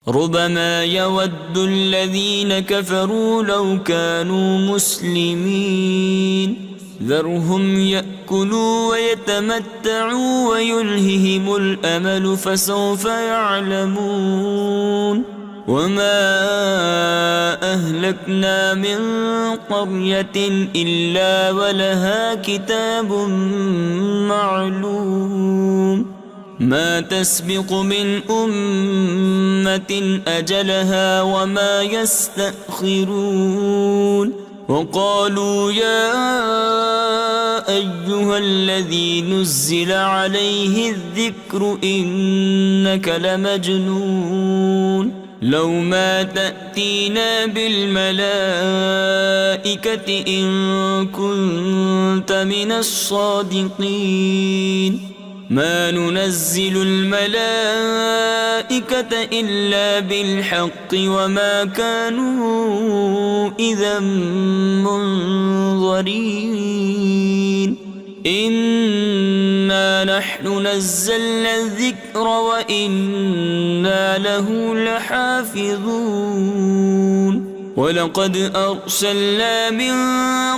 ربما يود الذين كفروا لو كانوا مسلمين ذرهم يأكلوا ويتمتعوا ويلههم الأمل فسوف يعلمون وما أهلكنا من قرية إلا ولها كتاب معلوم ما تسبق من أمة أجلها وما يستأخرون وقالوا يا أيها الذي نزل عليه الذكر إنك لمجنون لو ما تأتينا بالملائكة إن كنت من الصادقين ما ننزل الملائكة إلا بالحق وما كانوا إذا منظرين إنا نحن نزلنا الذكر وإنا له لحافظون ولقد أرسلنا من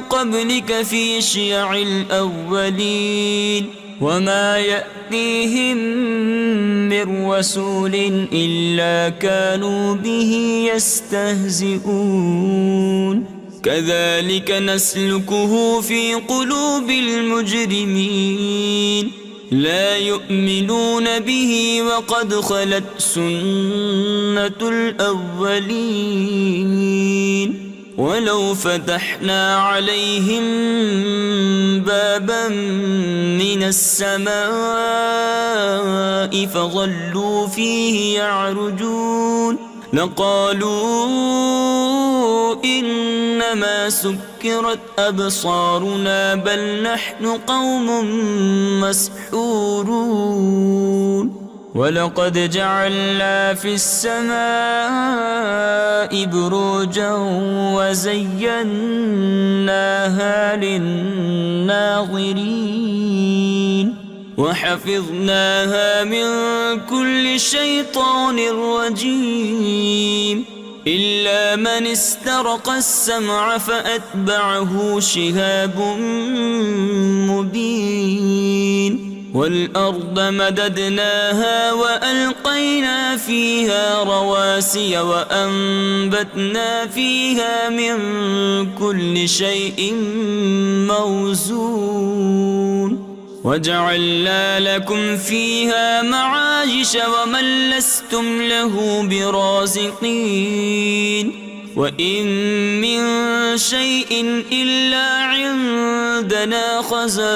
قبلك في شيع الأولين وما يأتيهم من رسول إلا كانوا به يستهزئون كذلك نسلكه في قلوب المجرمين لا يؤمنون به وقد خلت سنة الأولين ولو فتحنا عليهم بابا من السماء فظلوا فيه يعرجون لقالوا إنما سكرت أبصارنا بل نحن قوم مسحورون ولقد جعلنا في السماء بروجا وزيناها للناظرين وحفظناها من كل شيطان رجيم إلا من استرق السمع فأتبعه شهاب مبين والأرض مددناها وألقينا فيها رواسي وأنبتنا فيها من كل شيء موزون وجعلنا لكم فيها معايش ومن لستم له برازقين وإن من شيء إلا عندنا خزائنه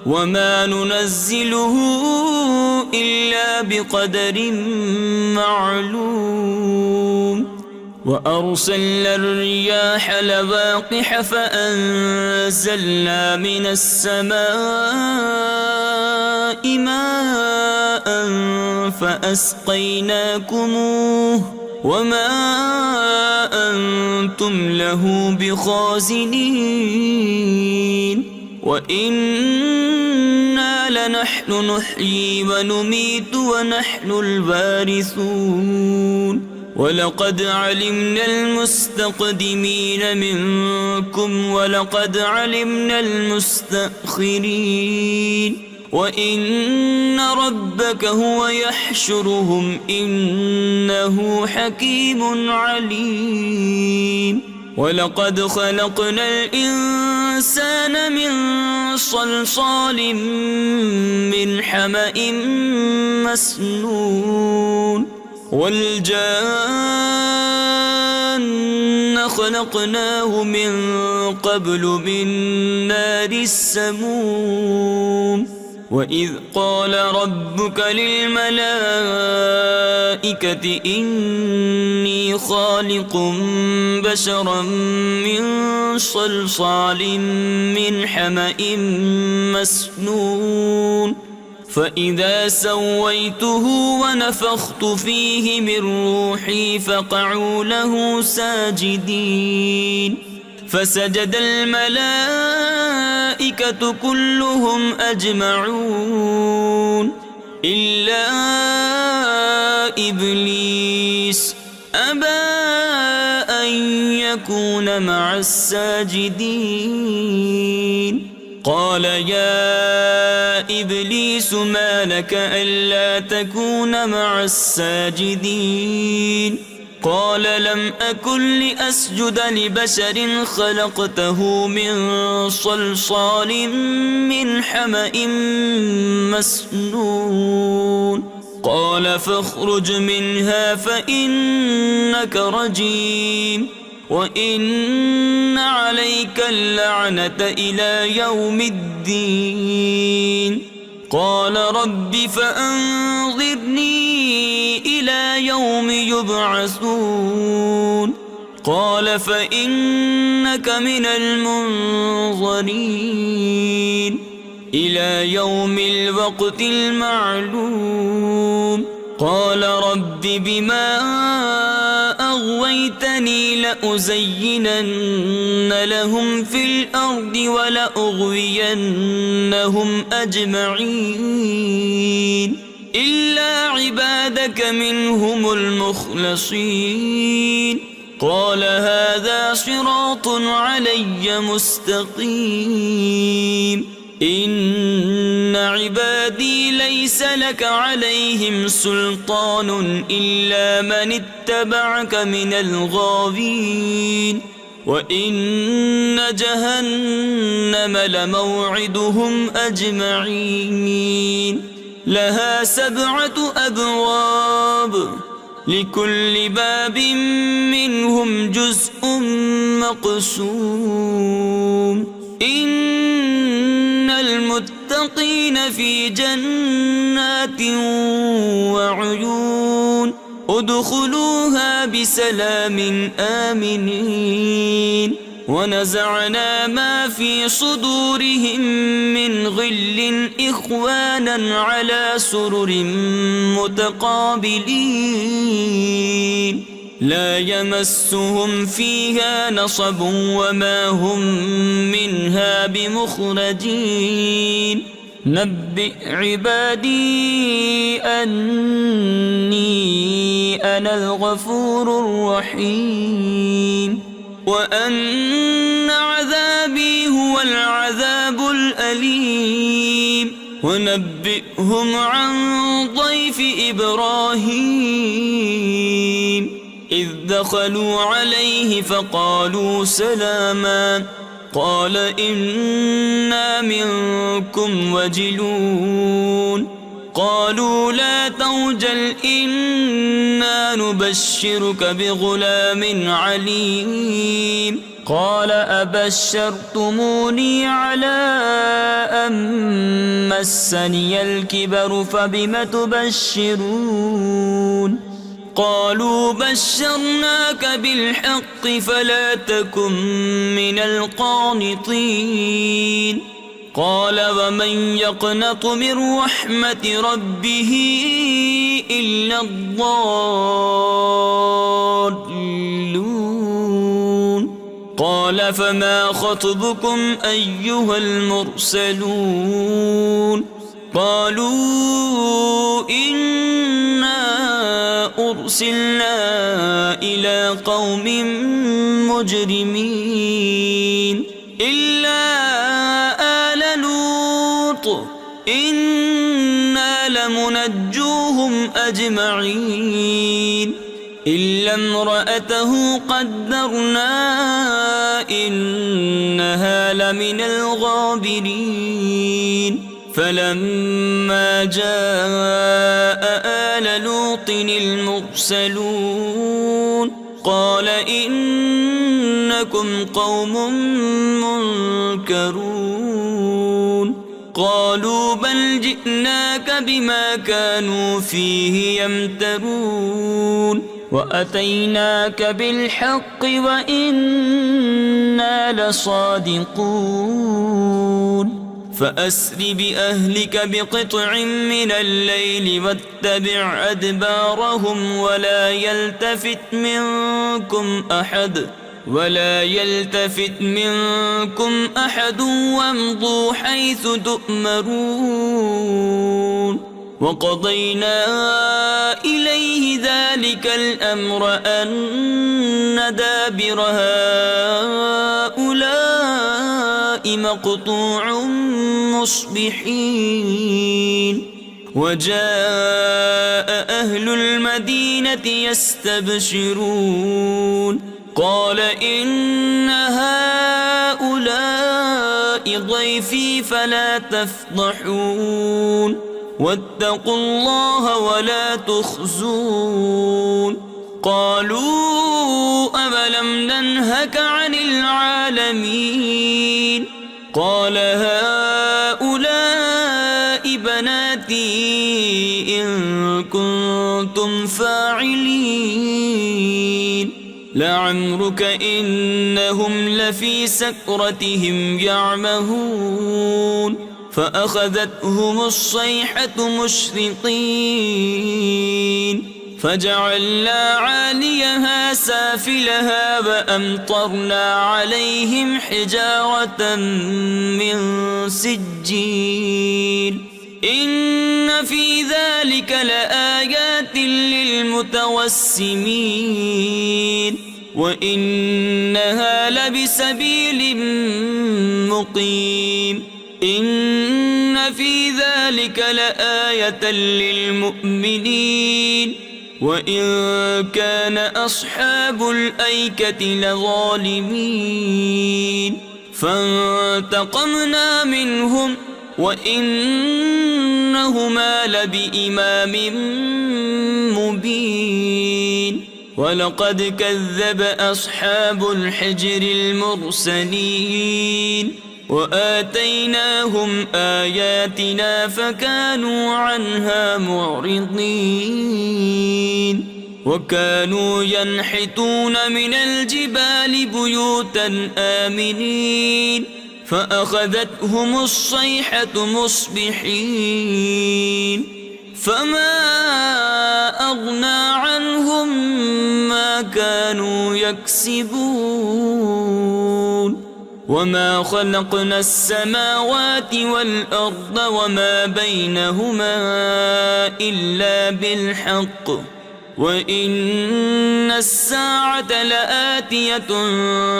وما ننزله إلا بقدر معلوم وأرسلنا الرياح لواقح فأنزلنا من السماء ماء فأسقيناكموه وما أنتم له بخازنين وإنا لنحن نحيي ونميت ونحن الوارثون ولقد علمنا المستقدمين منكم ولقد علمنا المستأخرين وإن ربك هو يحشرهم إنه حكيم عليم ولقد خلقنا الإنسان من صلصال من حمأ مسنون والجان خلقناه من قبل من نار السموم وإذ قال ربك للملائكة إني خالق بشرا من صلصال من حمأ مسنون فإذا سويته ونفخت فيه من روحي فقعوا له ساجدين فسجد الملائكة كلهم أجمعون إلا إبليس أبى أن يكون مع الساجدين قال يا إبليس ما لك ألا تكون مع الساجدين قال لم أكن لأسجد لبشر خلقته من صلصال من حمأ مسنون قال فاخرج منها فإنك رجيم وإن عليك اللعنة إلى يوم الدين قال رب فأنظرني إلى يوم يبعثون قال فإنك من المنظرين إلى يوم الوقت المعلوم قال رب بما أغويتني لأزينن لهم في الأرض ولأغوينهم أجمعين إلا عبادك منهم المخلصين قال هذا صراط علي مستقيم إن عبادي ليس لك عليهم سلطان إلا من اتبعك من الغاوين وإن جهنم لموعدهم أجمعين لها 7 أبواب لكل باب منهم جزء مقسوم إن المتقين في جنات وعيون ادخلوها بسلام آمنين ونزعنا ما في صدورهم من غل إخوانا على سرر متقابلين لا يمسهم فيها نصب وما هم منها بمخرجين نبئ عبادي أني أنا الغفور الرحيم وأن عذابي هو العذاب الأليم ونبئهم عن ضيف إبراهيم إذ دخلوا عليه فقالوا سلاما قال إنا منكم وجلون قالوا لا توجل إنا نبشرك بغلام عليم قال أبشرتموني على أن مسني الكبر فبم تبشرون قالوا بشرناك بالحق فلا تكن من القانطين قال ومن يقنط من رحمة ربه إلا الضالون قال فما خطبكم أيها المرسلون قالوا إنا أرسلنا إلى قوم مجرمين إلا آل لوط إنا لمنجوهم أجمعين إلا امرأته قدرنا إنها لمن الغابرين فلما جاء آل لوط المرسلون قال إنكم قوم منكرون قالوا بل جئناك بما كانوا فيه يمترون وأتيناك بالحق وإنا لصادقون فأسر بأهلك بقطع من الليل واتبع أدبارهم ولا يلتفت منكم أحد وامضوا حيث تؤمرون وقضينا إليه ذلك الأمر أن دابر هؤلاء مقطوع مصبحين وجاء أهل المدينة يستبشرون قال إن هؤلاء ضيفي فلا تفضحون واتقوا الله ولا تخزون قالوا أولم ننهك عن العالمين قال هؤلاء بناتي إن كنتم فاعلين لعمرك إنهم لفي سكرتهم يعمهون فأخذتهم الصيحة مشرقين فجعلنا عاليها سافلها وأمطرنا عليهم حجارة من سجيل إن في ذلك لآيات للمتوسمين وإنها لبسبيل مقيم إن في ذلك لآية للمؤمنين وإن كان أصحاب الأيكة لظالمين فانتقمنا منهم وإنهما لبإمام مبين ولقد كذب أصحاب الحجر المرسلين وآتيناهم آياتنا فكانوا عنها معرضين وكانوا ينحتون من الجبال بيوتا آمنين فأخذتهم الصيحة مصبحين فما أغنى عنهم ما كانوا يكسبون وما خلقنا السماوات والأرض وما بينهما إلا بالحق وإن الساعة لآتية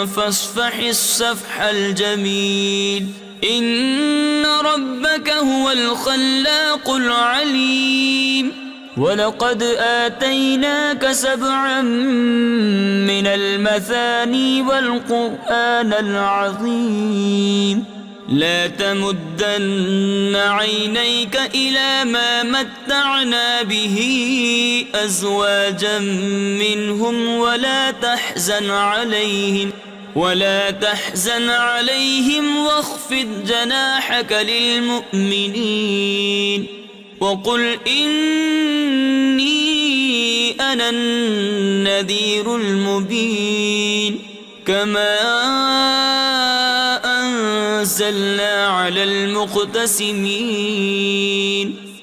فاصفح الصفح الجميل إن ربك هو الخلاق العليم ولقد آتيناك 7 من المثاني والقرآن العظيم لا تمدن عينيك إلى ما متعنا به أزواجا منهم ولا تحزن عليهم واخفض جناحك للمؤمنين وقل إني أنا النذير المبين كما أنزلنا على المقتسمين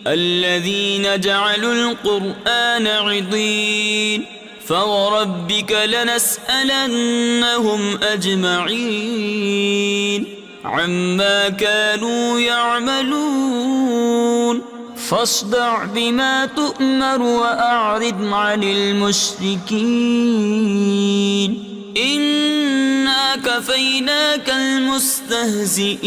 الذين جعلوا القرآن عضين فوربك لنسألنهم أجمعين عما كانوا يعملون فاصدع بما تؤمر وأعرض عن المشركين إنا كفيناك المستهزئين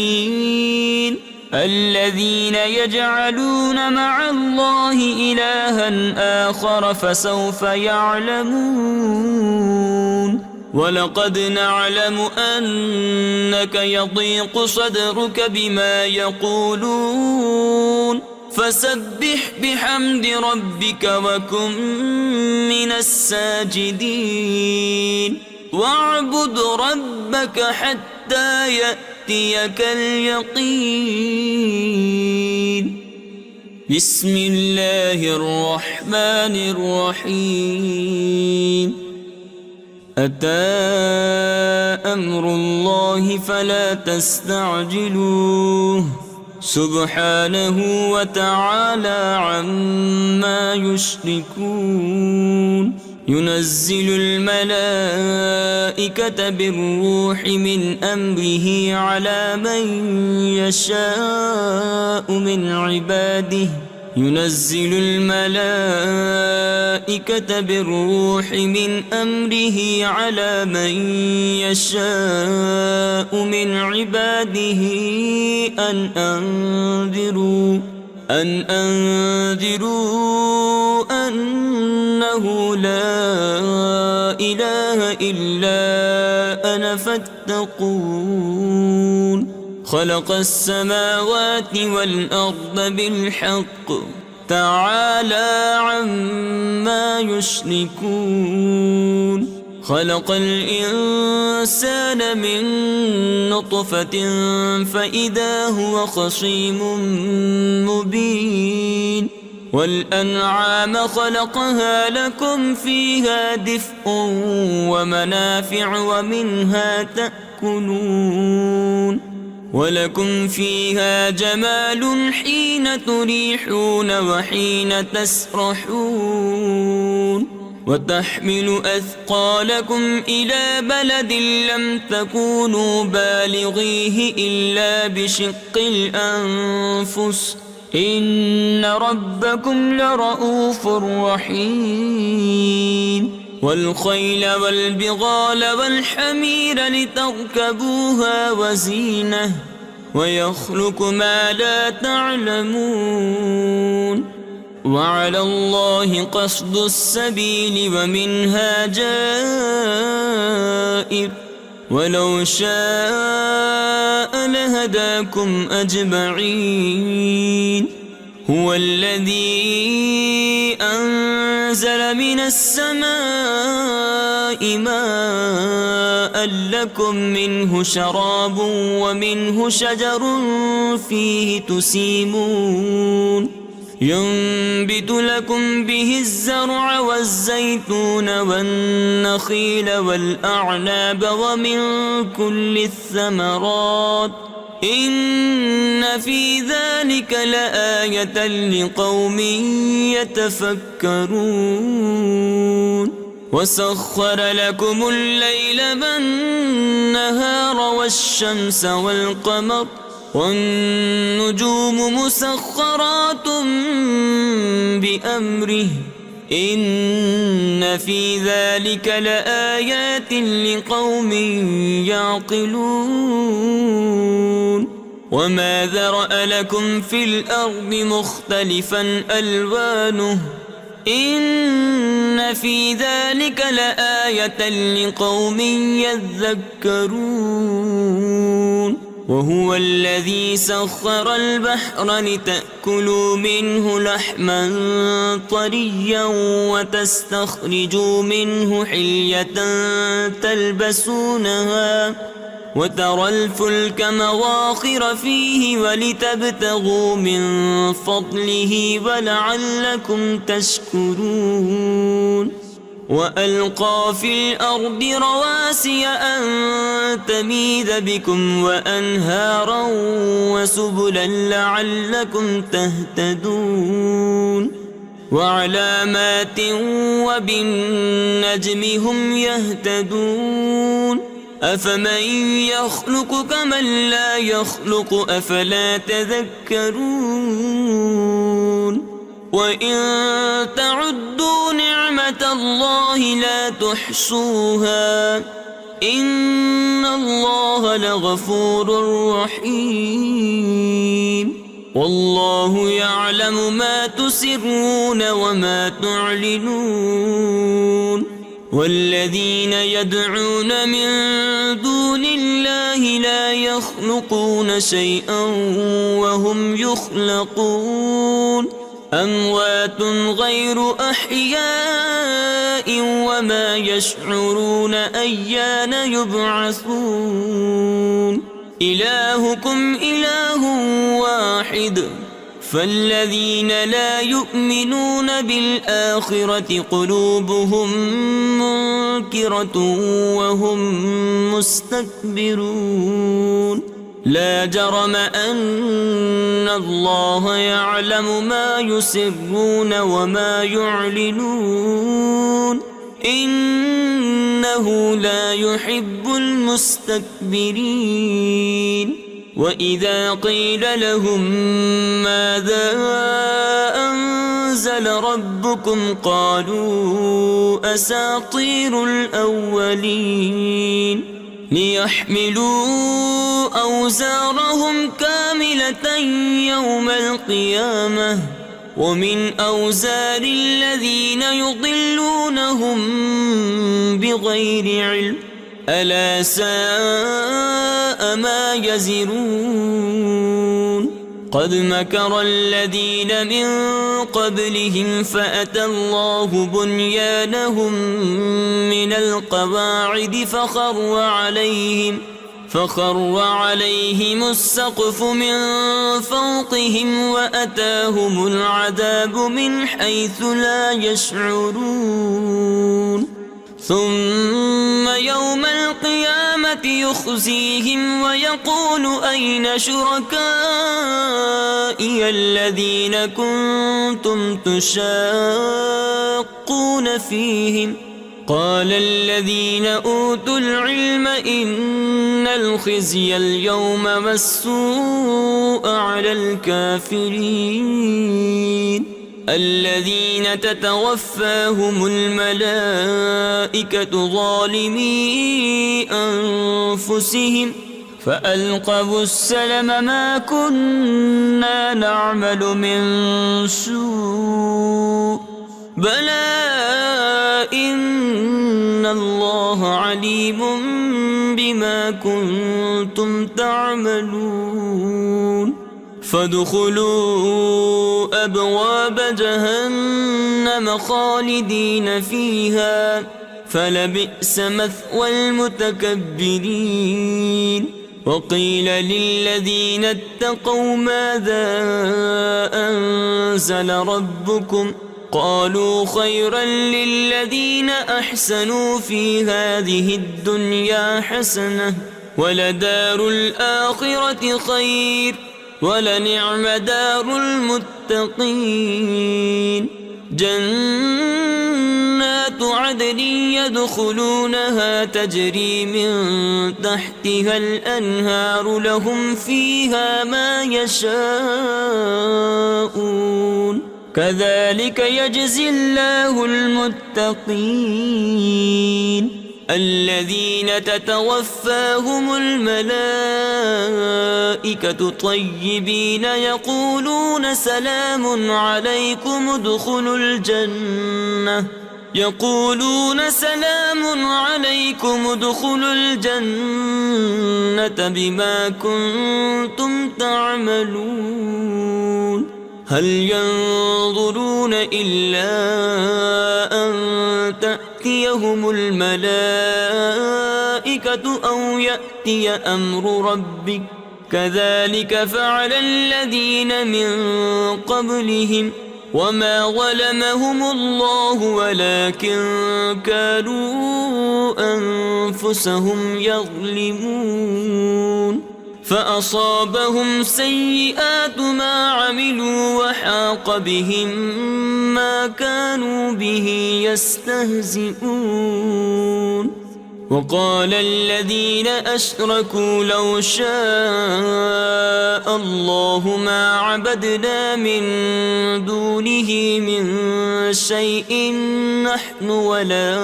الذين يجعلون مع الله إلها آخر فسوف يعلمون ولقد نعلم أنك يضيق صدرك بما يقولون فسبح بحمد ربك وكن من الساجدين واعبد ربك حتى يأتيك اليقين بسم الله الرحمن الرحيم أتى أمر الله فلا تستعجلوه سبحانه وتعالى عما يشركون ينزل الملائكة بالروح من أمره على من يشاء من عباده ينزل الملائكة بالروح من أمره على من يشاء من عباده أن أنذروا أنه لا إله إلا أنا فاتقون. خلق السماوات والأرض بالحق تعالى عما يشركون. خلق الإنسان من نطفة فإذا هو خصيم مبين. والأنعام خلقها لكم فيها دفء ومنافع ومنها تأكلون. ولكم فيها جمال حين تريحون وحين تسرحون. وتحمل أثقالكم إلى بلد لم تكونوا بالغيه إلا بشق الأنفس إن ربكم لرؤوف رحيم. والخيل والبغال والحمير لتركبوها وزينة ويخلق ما لا تعلمون. وعلى الله قصد السبيل ومنها جائر ولو شاء لهداكم أجمعين. هو الذي أنزل من السماء ماء لكم منه شراب ومنه شجر فيه تسيمون. ينبت لكم به الزرع والزيتون والنخيل والأعناب ومن كل الثمرات إن في ذلك لآية لقوم يتفكرون. وسخر لكم الليل والنهار والشمس والقمر والنجوم مسخرات بأمره إن في ذلك لآيات لقوم يعقلون. وما ذرأ لكم في الأرض مختلفا ألوانه إن في ذلك لآية لقوم يذكرون. وهو الذي سخر البحر لتأكلوا منه لحما طريا وتستخرجوا منه حلية تلبسونها وترى الفلك مواخر فيه ولتبتغوا من فضله ولعلكم تشكرون. وألقى في الأرض رواسي أن تميد بكم وأنهارا وسبلا لعلكم تهتدون. وعلامات وبالنجم هم يهتدون. أفمن يخلق كمن لا يخلق أفلا تذكرون. وإن تعدوا نعمة الله لا تحصوها إن الله لغفور رحيم. والله يعلم ما تسرون وما تعلنون. والذين يدعون من دون الله لا يخلقون شيئا وهم يخلقون. أموات غير أحياء وما يشعرون أيان يبعثون. إلهكم إله واحد فالذين لا يؤمنون بالآخرة قلوبهم منكرة وهم مستكبرون. لا جرم أن الله يعلم ما يسرون وما يعلنون إنه لا يحب المستكبرين. وإذا قيل لهم ماذا أنزل ربكم قالوا أساطير الأولين ليحملوا أوزارهم كاملة يوم القيامة ومن أوزار الذين يضلونهم بغير علم ألا ساء ما يزرون قد مكر الذين من قبلهم فأتى الله بنيانهم من القواعد فخر عليهم السقف من فوقهم وأتاهم العذاب من حيث لا يشعرون ثم يوم القيامة يخزيهم ويقول أين شركائي الذين كنتم تشاقون فيهم قال الذين أوتوا العلم إن الخزي اليوم والسوء على الكافرين الذين تتوفاهم الملائكة ظالمي أنفسهم فألقوا السلم ما كنا نعمل من سوء بلى إن الله عليم بما كنتم تعملون فادخلوا أبواب جهنم خالدين فيها فلبئس مثوى المتكبرين وقيل للذين اتقوا ماذا أنزل ربكم قالوا خيرا للذين أحسنوا في هذه الدنيا حسنة ولدار الآخرة خير ولنعم دار المتقين جنات عدن يدخلونها تجري من تحتها الأنهار لهم فيها ما يشاءون كذلك يجزي الله المتقين الذين تتوفاهم الملائكة طيبين يقولون سلام عليكم ادخلوا الجنة بما كنتم تعملون هل ينظرون إلا أن تأتيهم الملائكة أو يأتي أمر ربك كذلك فعل الذين من قبلهم وما ظلمهم الله ولكن كانوا أنفسهم يظلمون فأصابهم سيئات ما عملوا وحاق بهم ما كانوا به يستهزئون وقال الذين أشركوا لو شاء الله ما عبدنا من دونه من شيء نحن ولا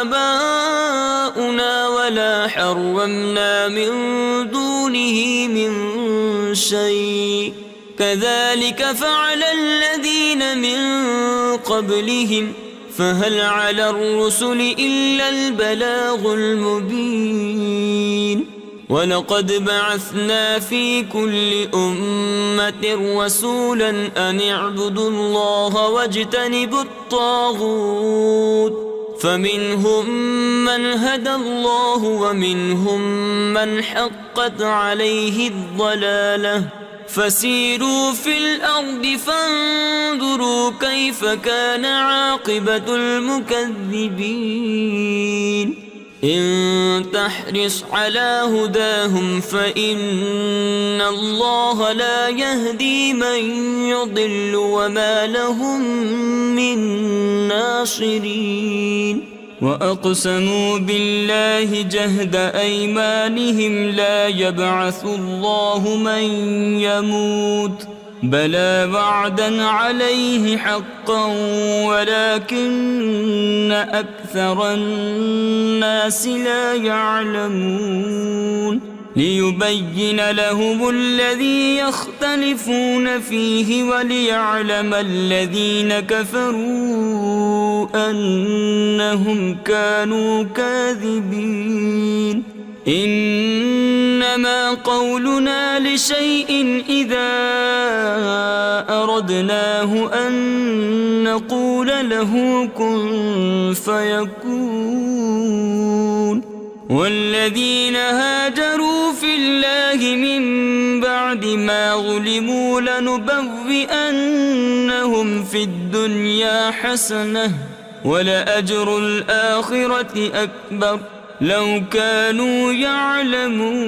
آباؤنا ولا حرمنا من دونه من شيء كذلك فعل الذين من قبلهم فهل على الرسل إلا البلاغ المبين ولقد بعثنا في كل أمة رسولا أن اعبدوا الله واجتنبوا الطاغوت فمنهم من هدى الله ومنهم من حقت عليه الضلالة فسيروا في الأرض فانظروا كيف كان عاقبة المكذبين إن تحرص على هداهم فإن الله لا يهدي من يضل وما لهم من ناصرين وأقسموا بالله جهد أيمانهم لا يبعث الله من يموت بلى وعدا عليه حقا ولكن أكثر الناس لا يعلمون ليبين لهم الذي يختلفون فيه وليعلم الذين كفروا أنهم كانوا كاذبين إنما قولنا لشيء إذا أردناه أن نقول له كن فيكون والذين هاجروا في الله من بعد ما ظلموا لنبوئنهم في الدنيا حسنة ولأجر الآخرة أكبر لو كانوا يعلمون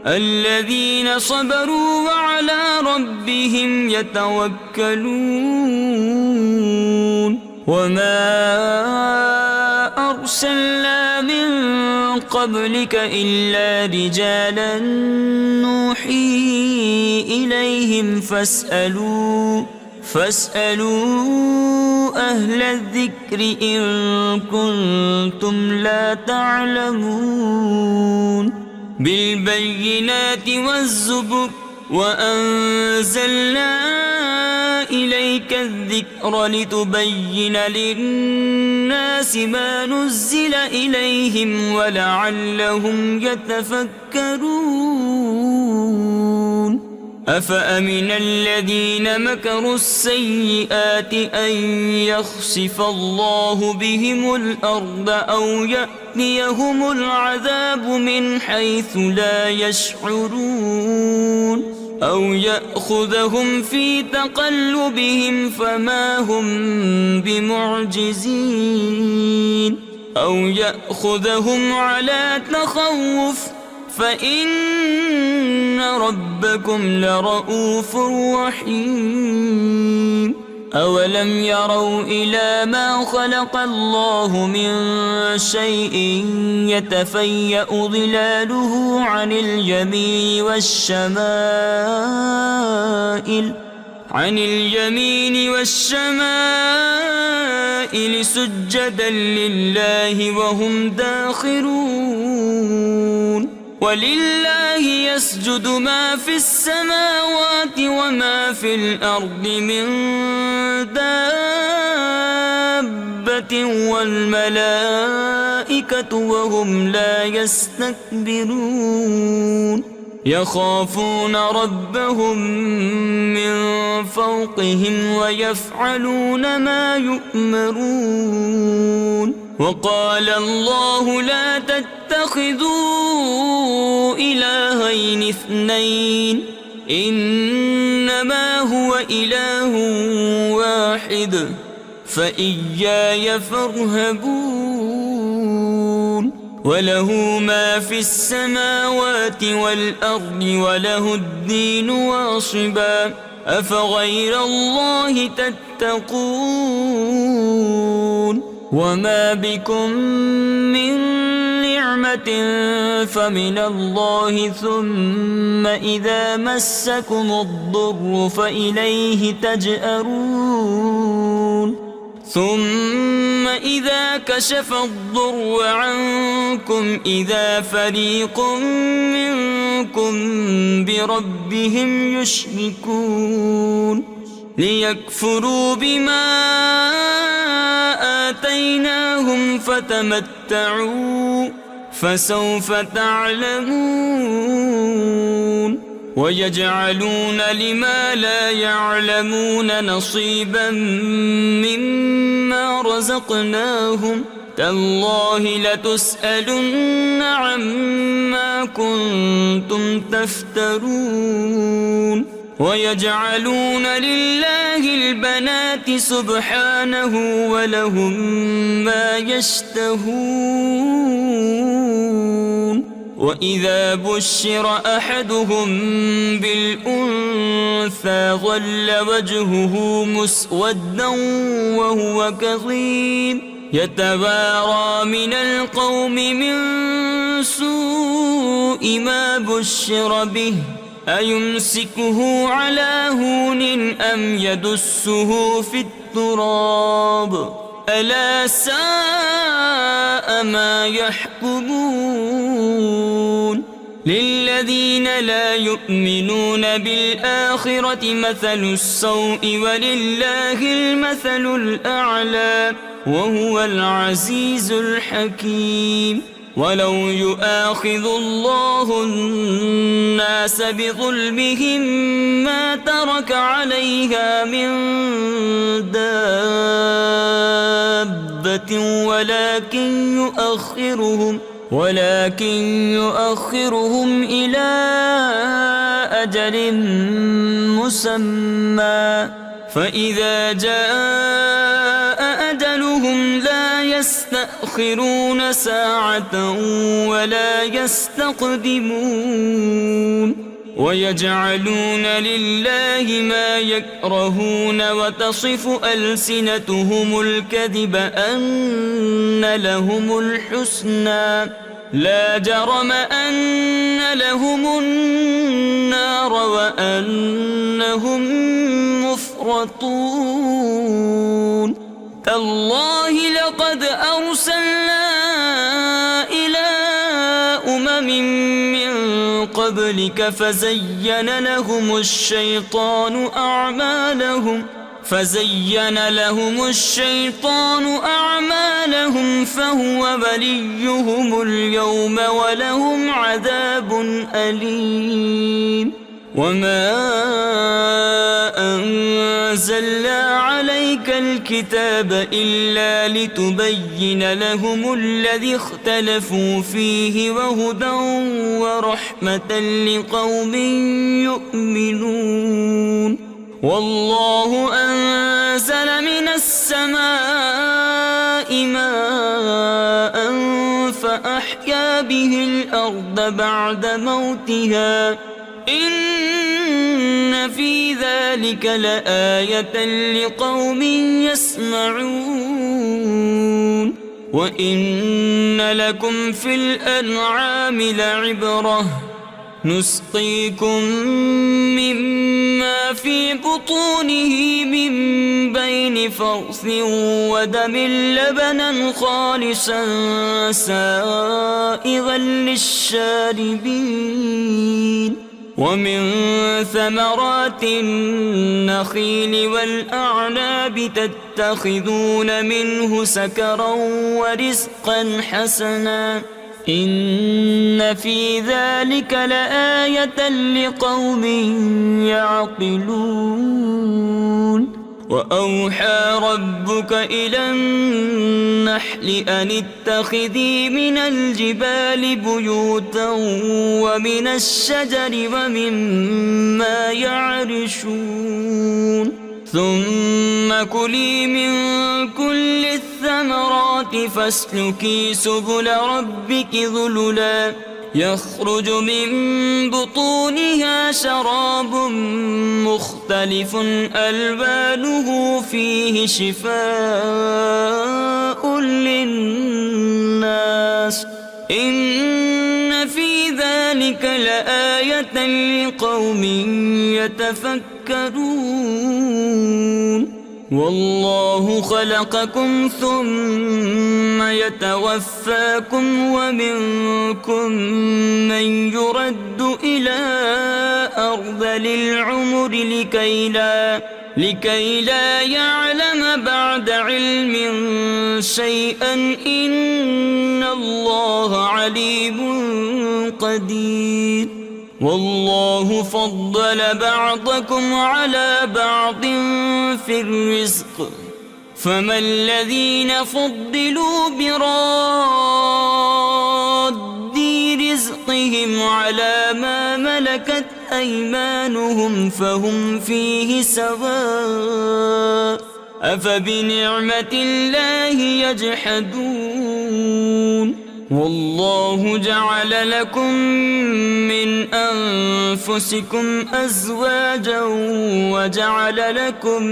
الذين صبروا وعلى ربهم يتوكلون وما أرسلنا من قبلك إلا رجالا نوحي إليهم فاسألوا أهل الذكر إن كنتم لا تعلمون بالبينات والزبر وأنزلنا إليك الذكر لتبين للناس ما نزل إليهم ولعلهم يتفكرون أفأمن الذين مكروا السيئات أن يخسف الله بهم الأرض أو يأتيهم العذاب من حيث لا يشعرون أو يأخذهم في تقلبهم فما هم بمعجزين أو يأخذهم على تخوف فإن ربكم لرؤوف رحيم أولم يروا إلى ما خلق الله من شيء يتفيأ ظلاله عن اليمين والشمائل سجدا لله وهم داخرون ولله يسجد ما في السماوات وما في الأرض من دابة والملائكة وهم لا يستكبرون يخافون ربهم من فوقهم ويفعلون ما يؤمرون وقال الله لا تتخذوا إلهين اثنين إنما هو إله واحد فإياي فارهبون وله ما في السماوات والأرض وله الدين واصبا أفغير الله تتقون وما بكم من نعمة فمن الله ثم إذا مسكم الضر فإليه تجأرون ثم إذا كشف الضر عنكم إذا فريق منكم بربهم يشركون ليكفروا بما آتيناهم فتمتعوا فسوف تعلمون ويجعلون لما لا يعلمون نصيبا مما رزقناهم تالله لتسألن عما كنتم تفترون ويجعلون لله البنات سبحانه ولهم ما يشتهون وإذا بشر أحدهم بالأنثى ظل وجهه مسودا وهو كظيم يتوارى من القوم من سوء ما بشر به أيمسكه على هون أم يدسه في التراب ألا ساء ما يحكمون للذين لا يؤمنون بالآخرة مثل السوء ولله المثل الأعلى وهو العزيز الحكيم ولو يؤاخذ الله الناس بظلمهم ما ترك عليها من دابة ولكن يؤخرهم إلى أجل مسمى فإذا جاء أجلهم لا يستأخرون ساعة ولا يستقدمون ويجعلون لله ما يكرهون وتصف ألسنتهم الكذب أن لهم الحسنى لا جرم أن لهم النار وأنهم مفرطون تالله لقد أرسلنا إلى أمم من قبلك فزين لهم الشيطان أعمالهم فهو وليهم اليوم ولهم عذاب أليم وما أنزلنا عليك الكتاب إلا لتبين لهم الذي اختلفوا فيه وهدى ورحمة لقوم يؤمنون والله أنزل من السماء ماء فأحيا به الأرض بعد موتها إن في ذلك لآية لقوم يسمعون وإن لكم في الأنعام لعبرة نسقيكم مما في بطونه من بين فرث ودم لبنا خالصا سائغا للشاربين ومن ثمرات النخيل والأعناب تتخذون منه سكرا ورزقا حسنا إن في ذلك لآية لقوم يعقلون وأوحى ربك إلى النحل أن اتخذي من الجبال بيوتا ومن الشجر ومما يعرشون ثم كلي من كل الثمرات فاسلكي سبل ربك ذللا يخرج من بطونها شراب مختلف ألوانه فيه شفاء للناس إن في ذلك لآية لقوم يتفكرون والله خلقكم ثم يتوفاكم ومنكم من يرد إلى أرذل العمر لكي لا يعلم بعد علم شيئا إن الله عليم قدير والله فضل بعضكم على بعض في الرزق فما الذين فضلوا براد رزقهم على ما ملكت أيمانهم فهم فيه سواء أفبنعمة الله يجحدون والله جعل لكم من أنفسكم أزواجا وجعل لكم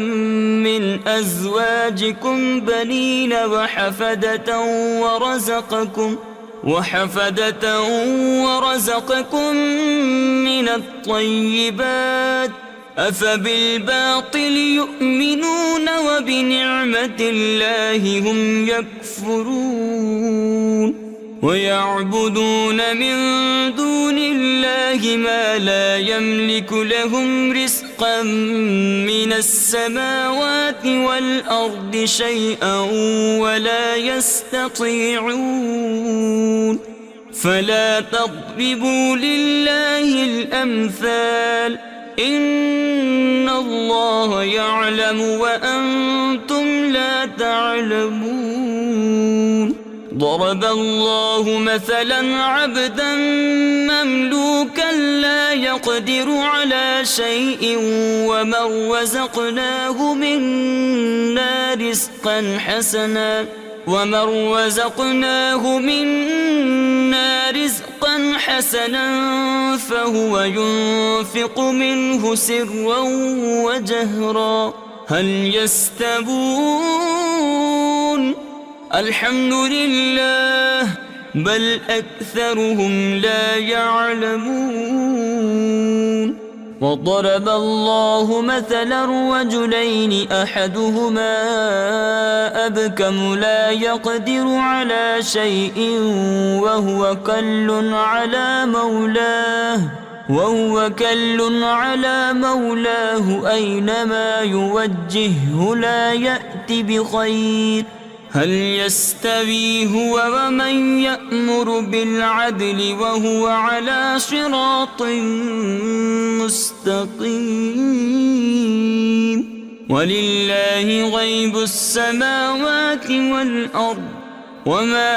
من أزواجكم بنين وحفدة ورزقكم من الطيبات أفبالباطل يؤمنون وبنعمة الله هم يكفرون ويعبدون من دون الله ما لا يملك لهم رزقا من السماوات والأرض شيئا ولا يستطيعون فلا تضربوا لله الأمثال إن الله يعلم وأنتم لا تعلمون ضرب الله مثلا عبدا مملوكا لا يقدر على شيء ومن رزقناه منا رزقا حسنا فهو ينفق منه سرا وجهرا هل يستوون الحمد لله بل أكثرهم لا يعلمون وضرب الله مثلا رجلين أحدهما أبكم لا يقدر على شيء وهو كل على مولاه أينما يوجهه لا يأتي بخير هل يستوي هو ومن يأمر بالعدل وهو على صراط مستقيم ولله غيب السماوات والأرض وما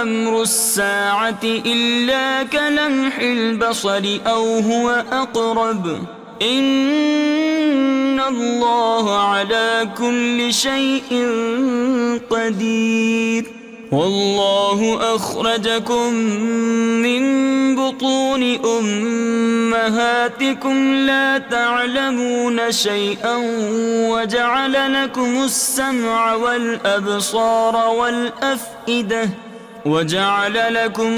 أمر الساعة إلا كلمح البصر أو هو أقرب إن الله على كل شيء قدير والله أخرجكم من بطون أمهاتكم لا تعلمون شيئا وجعل لكم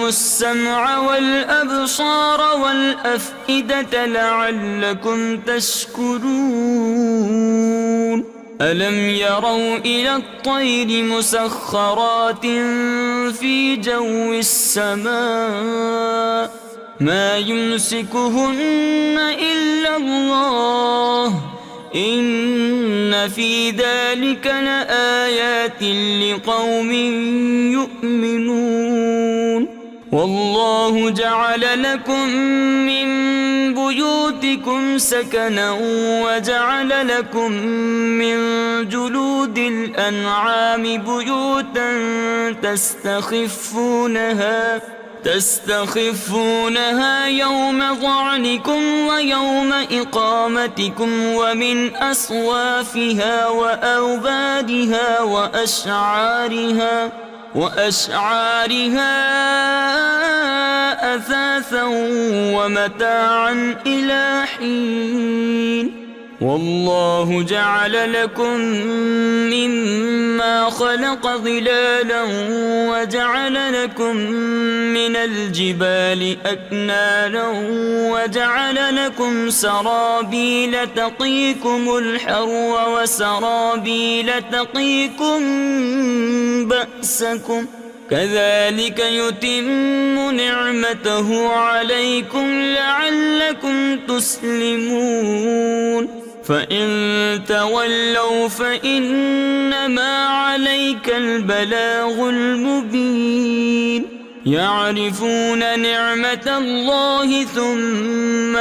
السمع والأبصار والأفئدة لعلكم تشكرون ألم يروا إلى الطير مسخرات في جو السماء ما يمسكهن إلا الله إن في ذلك لآيات لقوم يؤمنون والله جعل لكم من بيوتكم سكنا وجعل لكم من جلود الأنعام بيوتا تستخفونها يوم ظعنكم ويوم إقامتكم ومن أصوافها وأوبادها وأشعارها أثاثا ومتاعا إلى حين والله جعل لكم مما خلق ظلالا وجعل لكم من الجبال أكنانا وجعل لكم سرابيل تقيكم الحر وسرابيل تقيكم بأسكم كذلك يتم نعمته عليكم لعلكم تسلمون فإن تولوا فإنما عليك البلاغ المبين يعرفون نعمة الله ثم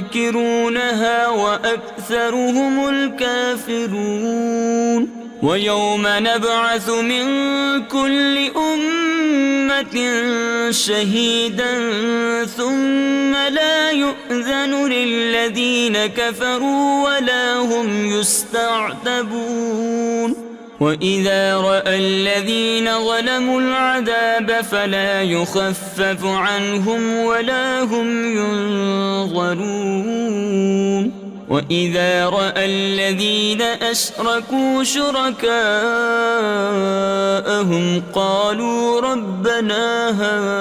ينكرونها وأكثرهم الكافرون ويوم نبعث من كل أمة شهيدا ثم لا يؤذن للذين كفروا ولا هم يستعتبون وإذا رأى الذين ظلموا العذاب فلا يخفف عنهم ولا هم ينظرون وإذا رأى الذين أشركوا شركاءهم قالوا ربنا هؤلاء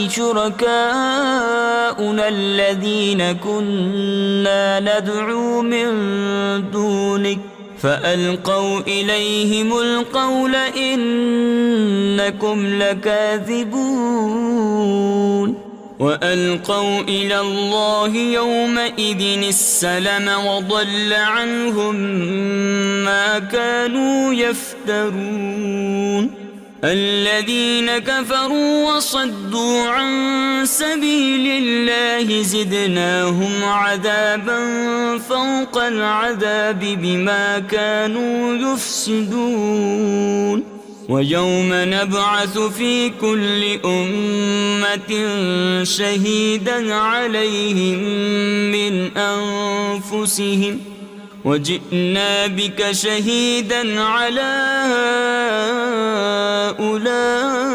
شركاؤنا الذين كنا ندعو من دونك فألقوا إليهم القول إنكم لكاذبون وألقوا إلى الله يومئذ السلم وضل عنهم ما كانوا يفترون الذين كفروا وصدوا عن سبيل الله زدناهم عذابا فوق العذاب بما كانوا يفسدون ويوم نبعث في كل أمة شهيدا عليهم من أنفسهم وجئنا بك شهيدا على هؤلاء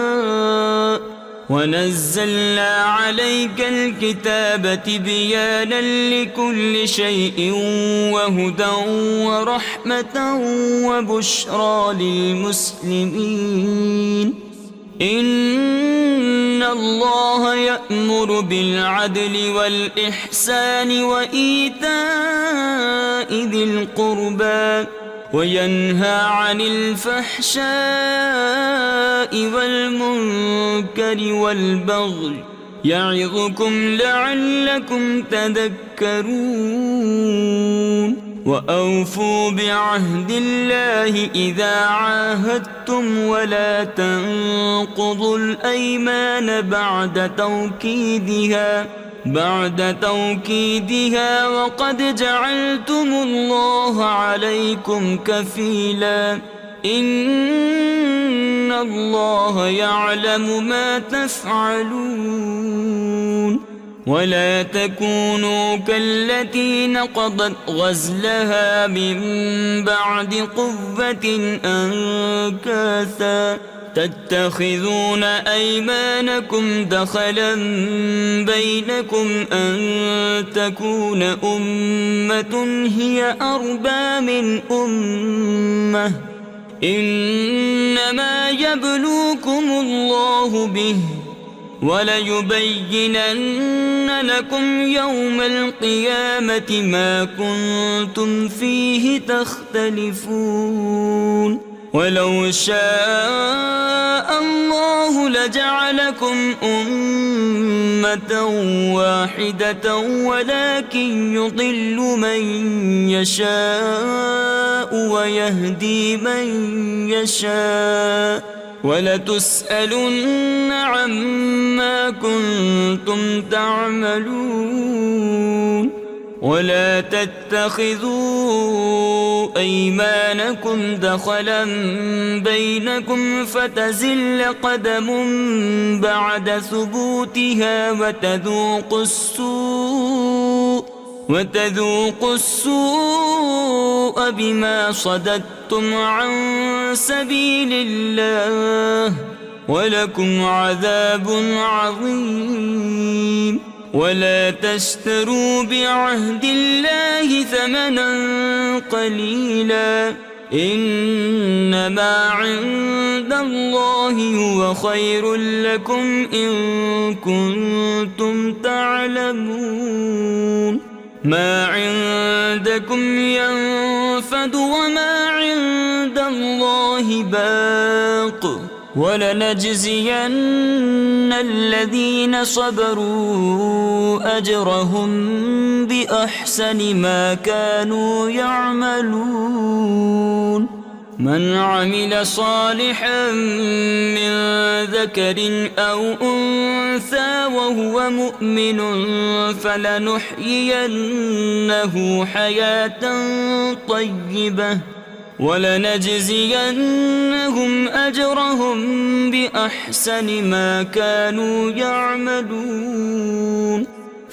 ونزلنا عليك الكتاب تبيانا لكل شيء وهدى ورحمة وبشرى للمسلمين إن الله يأمر بالعدل والإحسان وإيتاء ذي القربى وينهى عن الفحشاء والمنكر والبغي يعظكم لعلكم تذكرون وأوفوا بعهد الله إذا عاهدتم ولا تنقضوا الأيمان بعد توكيدها وقد جعلتم الله عليكم كفيلا إن الله يعلم ما تفعلون ولا تكونوا كالتي نقضت غزلها من بعد قوة أنكاثا تتخذون أيمانكم دخلا بينكم أن تكون أمة هي أربى من أمة إنما يبلوكم الله به وليبينن لكم يوم القيامة ما كنتم فيه تختلفون ولو شاء الله لجعلكم أمة واحدة ولكن يضل من يشاء ويهدي من يشاء ولتسألن عما كنتم تعملون ولا تتخذوا أيمانكم دخلا بينكم فتزل قدم بعد ثبوتها وتذوقوا السوء بما صددتم عن سبيل الله ولكم عذاب عظيم ولا تشتروا بعهد الله ثمنا قليلا إنما عند الله هو خير لكم إن كنتم تعلمون ما عندكم ينفد وما عند الله باق ولنجزين الذين صبروا أجرهم بأحسن ما كانوا يعملون من عمل صالحا من ذكر أو أنثى وهو مؤمن فلنحيينه حياة طيبة ولنجزينهم أجرهم بأحسن ما كانوا يعملون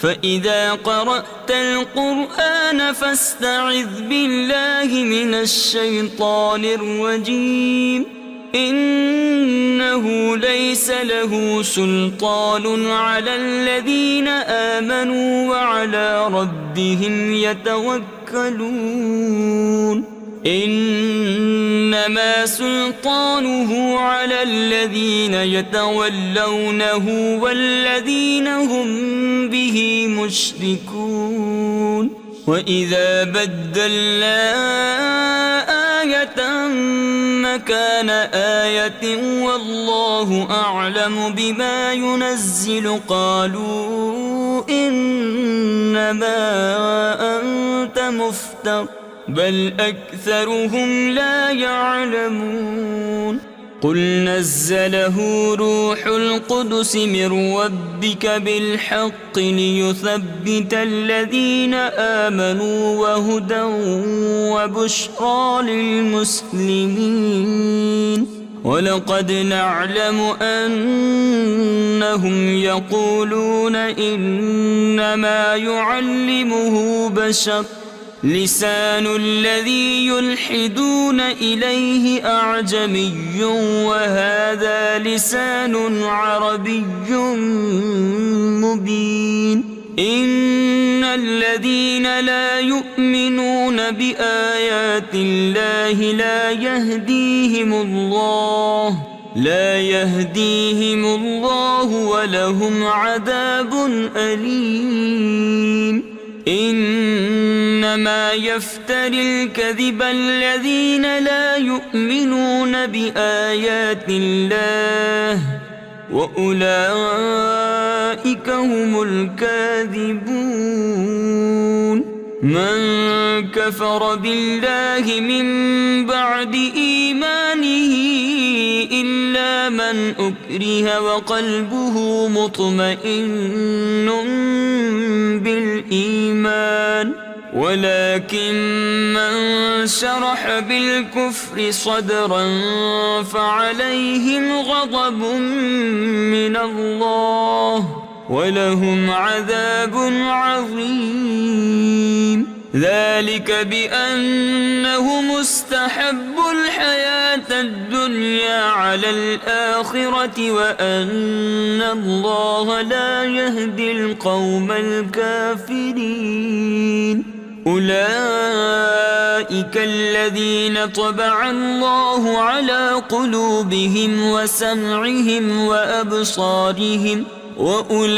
فإذا قرأت القرآن فاستعذ بالله من الشيطان الرجيم إنه ليس له سلطان على الذين آمنوا وعلى ربهم يتوكلون إنما سلطانه على الذين يتولونه والذين هم به مشركون وإذا بدلنا آية مكان آية والله أعلم بما ينزل قالوا إنما أنت مفتر بل أكثرهم لا يعلمون قل نزله روح القدس من ربك بالحق ليثبت الذين آمنوا وهدى وبشرى للمسلمين ولقد نعلم أنهم يقولون إنما يعلمه بشر لسان الذي يلحدون إليه أعجمي وهذا لسان عربي مبين إن الذين لا يؤمنون بآيات الله لا يهديهم الله ولهم عذاب أليم إنما يفتري الكذب الذين لا يؤمنون بآيات الله وأولئك هم الكاذبون من كفر بالله من بعد إيمانه إلا من أكره وقلبه مطمئن بالإيمان ولكن من شرح بالكفر صدرا فعليهم غضب من الله ولهم عذاب عظيم ذلك بأنهم استحبوا الحياة الدنيا على الآخرة وأن الله لا يهدي القوم الكافرين أولئك الذين طبع الله على قلوبهم وسمعهم وأبصارهم وأولئك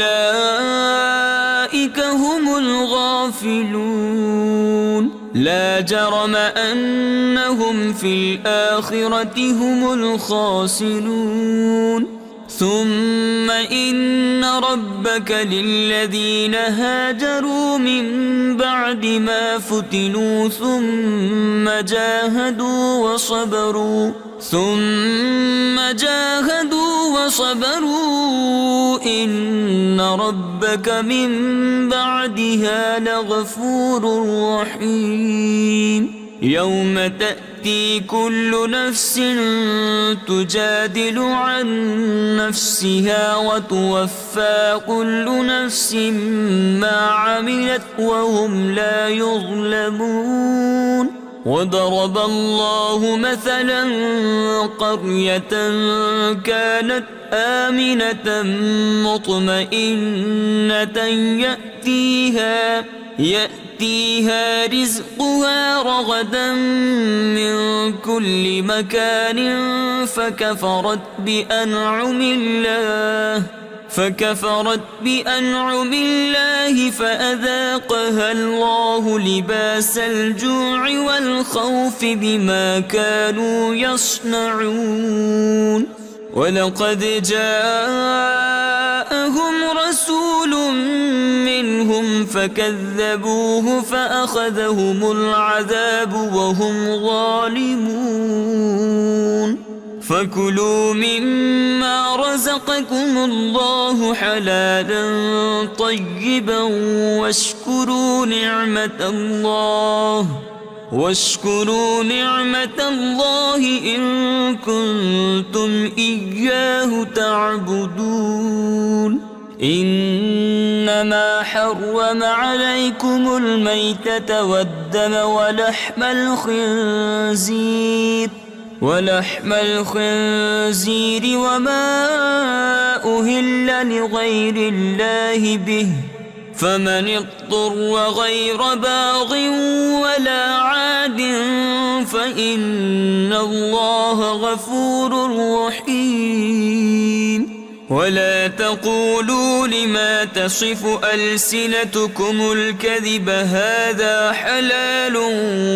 هم الغافلون لا جرم أنهم في الآخرة هم الخاسرون ثم إن ربك للذين هاجروا من بعد ما فتنوا ثم جاهدوا وصبروا إن ربك من بعدها لغفور رحيم يوم تأتي كل نفس تجادل عن نفسها وتوفى كل نفس ما عملت وهم لا يظلمون وضرب الله مثلا قرية كانت آمنة مطمئنة يأتيها رزقها رغدا من كل مكان فكفرت بأنعم الله فأذاقها الله لباس الجوع والخوف بما كانوا يصنعون ولقد جاءهم رسول منهم فكذبوه فأخذهم العذاب وهم ظالمون فكلوا مما رزقكم الله حلالا طيبا واشكروا نعمة الله إن كنتم إياه تعبدون إنما حرم عليكم الميتة والدم ولحم الخنزير وما أهل لغير الله به فمن اضطر غير باغ ولا عاد فإن الله غفور رحيم ولا تقولوا لما تصف ألسنتكم الكذب هذا حلال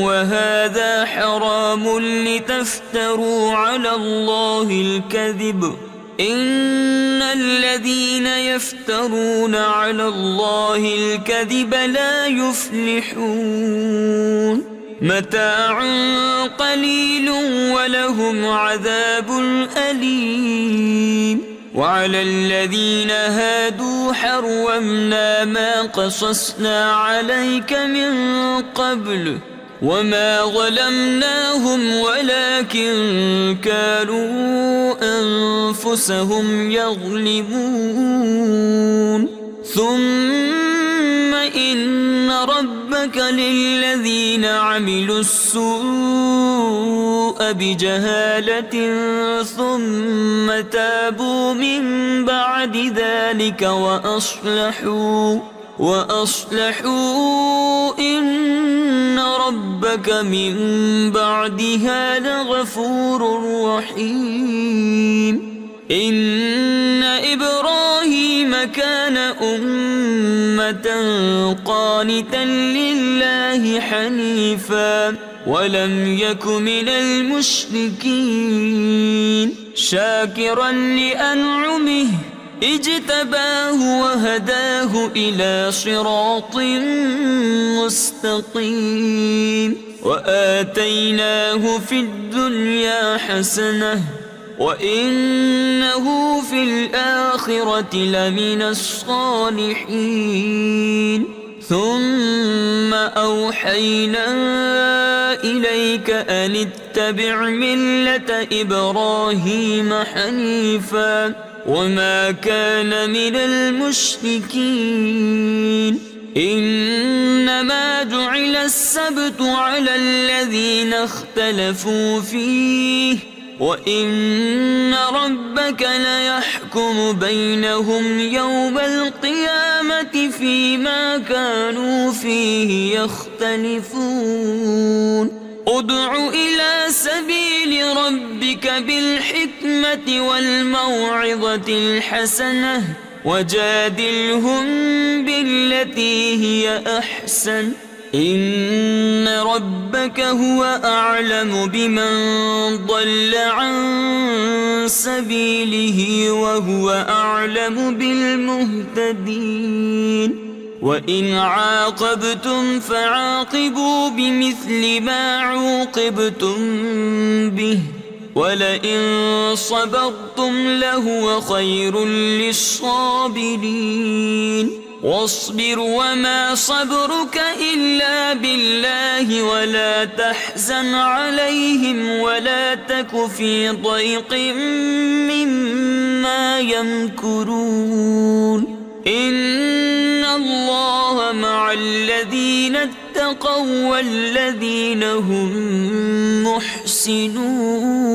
وهذا حرام لتفتروا على الله الكذب إن الذين يفترون على الله الكذب لا يفلحون متاع قليل ولهم عذاب أليم وعلى الذين هادوا حرمنا ما قصصنا عليك من قبل وما ظلمناهم ولكن كانوا أنفسهم يظلمون ثم إن ربك للذين عملوا السوء بجهالة ثم تابوا من بعد ذلك وأصلحوا إن ربك من بعدها لغفور رحيم إن إبراهيم كان أمة قانتا لله حنيفا ولم يك من المشركين شاكرا لأنعمه اجتباه وهداه إلى صراط مستقيم وآتيناه في الدنيا حسنة وإنه في الآخرة لمن الصالحين ثم أوحينا إليك أن اتبع ملة إبراهيم حنيفا وما كان من المشركين إنما جعل السبت على الذين اختلفوا فيه وإن ربك ليحكم بينهم يوم القيامة فيما كانوا فيه يختلفون ادع إلى سبيل ربك بالحكمة والموعظة الحسنة وجادلهم بالتي هي أحسن إن ربك هو أعلم بمن ضل عن سبيله وهو أعلم بالمهتدين وإن عاقبتم فعاقبوا بمثل ما عوقبتم به ولئن صبرتم لهو خير للصابرين واصبر وما صبرك إلا بالله ولا تحزن عليهم ولا تك في ضيق مما يمكرون إن الله مع الذين اتقوا والذين هم محسنون